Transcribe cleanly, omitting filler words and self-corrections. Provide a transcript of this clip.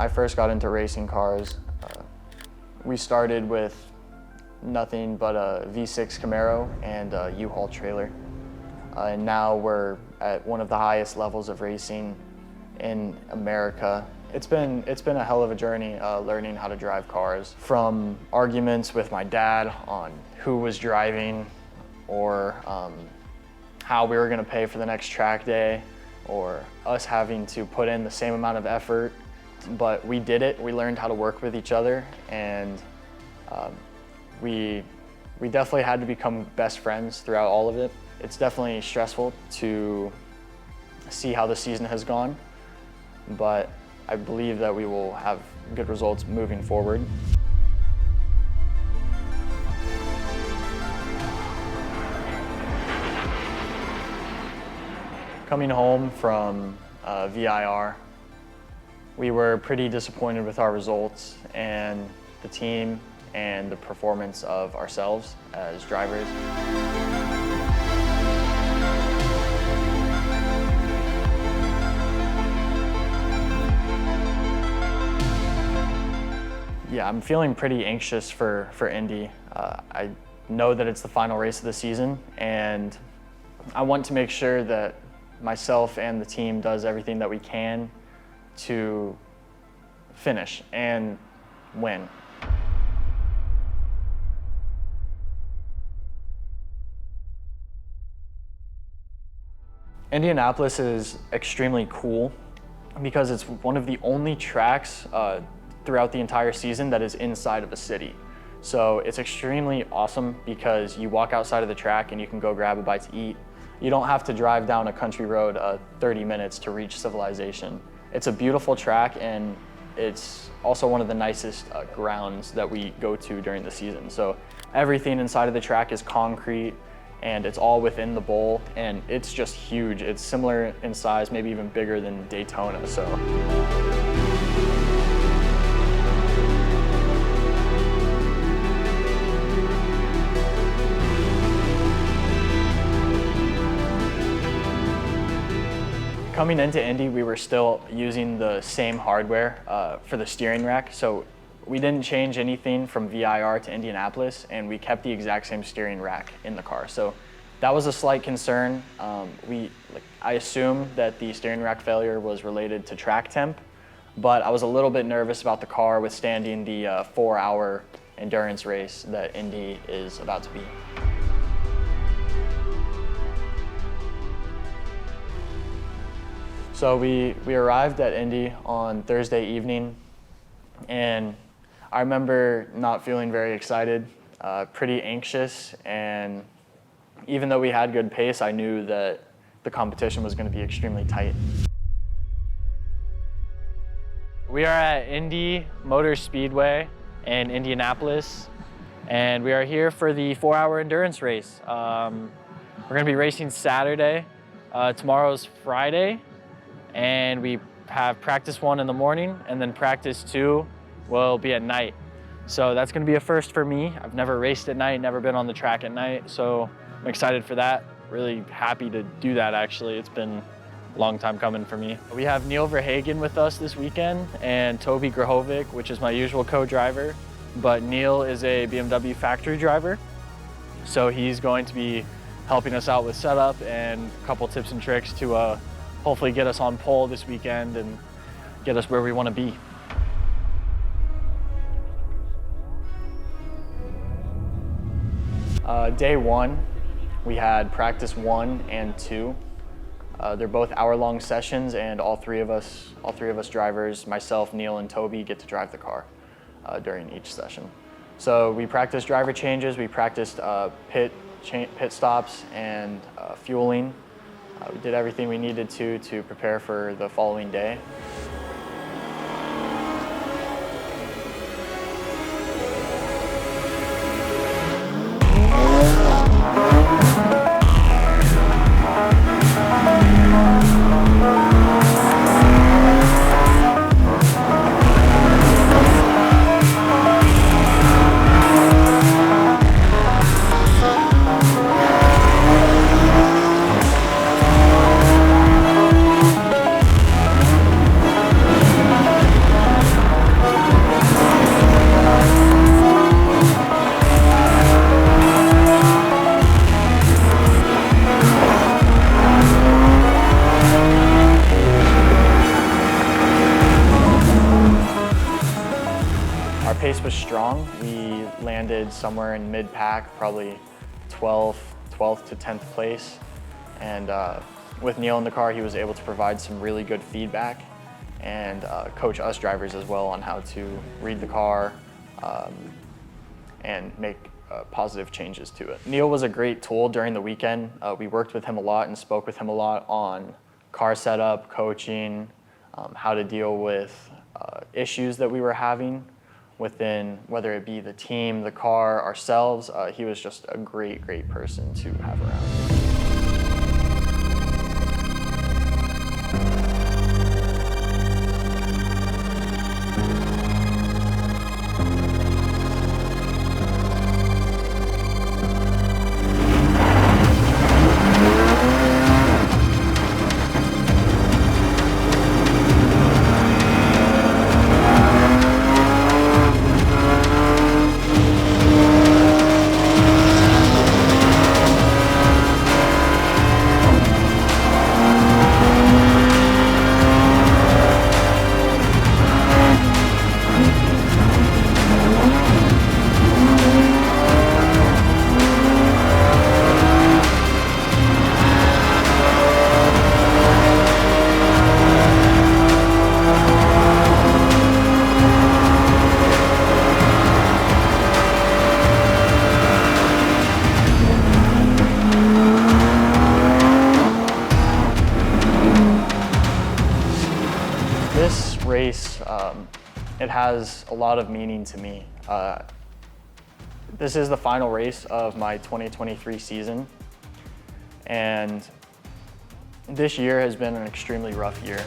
I first got into racing cars, we started with nothing but a V6 Camaro and a U-Haul trailer. And now we're at one of the highest levels of racing in America. It's been a hell of a journey learning how to drive cars. From arguments with my dad on who was driving, or how we were gonna pay for the next track day, or us having to put in the same amount of effort. But we did it. We learned how to work with each other, and we definitely had to become best friends throughout all of it. It's definitely stressful to see how the season has gone, but I believe that we will have good results moving forward. Coming home from VIR, we were pretty disappointed with our results and the team and the performance of ourselves as drivers. Yeah, I'm feeling pretty anxious for Indy. I know that it's the final race of the season, and I want to make sure that myself and the team does everything that we can to finish and win. Indianapolis is extremely cool because it's one of the only tracks throughout the entire season that is inside of a city. So it's extremely awesome because you walk outside of the track and you can go grab a bite to eat. You don't have to drive down a country road 30 minutes to reach civilization. It's a beautiful track, and it's also one of the nicest grounds that we go to during the season. So everything inside of the track is concrete, and it's all within the bowl, and it's just huge. It's similar in size, maybe even bigger than Daytona. Coming into Indy, we were still using the same hardware for the steering rack. So we didn't change anything from VIR to Indianapolis, and we kept the exact same steering rack in the car. So that was a slight concern. I assumed that the steering rack failure was related to track temp, but I was a little bit nervous about the car withstanding the 4-hour endurance race that Indy is about to be. So we arrived at Indy on Thursday evening, and I remember not feeling very excited, pretty anxious, and even though we had good pace, I knew that the competition was going to be extremely tight. We are at Indy Motor Speedway in Indianapolis, and we are here for the 4-hour endurance race. We're going to be racing Saturday. Tomorrow's Friday. And we have practice 1 in the morning, and then practice 2 will be at night. So that's gonna be a first for me. I've never raced at night, never been on the track at night, so I'm excited for that. Really happy to do that, actually. It's been a long time coming for me. We have Neil Verhagen with us this weekend, and Toby Grahovic, which is my usual co-driver, but Neil is a BMW factory driver, so he's going to be helping us out with setup and a couple tips and tricks to hopefully get us on pole this weekend and get us where we want to be. Day 1, we had practice 1 and 2. They're both hour-long sessions, and all three of us drivers, myself, Neil, and Toby, get to drive the car during each session. So we practiced driver changes, we practiced pit stops and fueling. We did everything we needed to prepare for the following day. strong. We landed somewhere in mid-pack, probably 12th to 10th place. And with Neil in the car, he was able to provide some really good feedback and coach us drivers as well on how to read the car and make positive changes to it. Neil was a great tool during the weekend. We worked with him a lot and spoke with him a lot on car setup, coaching, how to deal with issues that we were having within, whether it be the team, the car, ourselves. He was just a great person to have around. This race, it has a lot of meaning to me. This is the final race of my 2023 season, and this year has been an extremely rough year.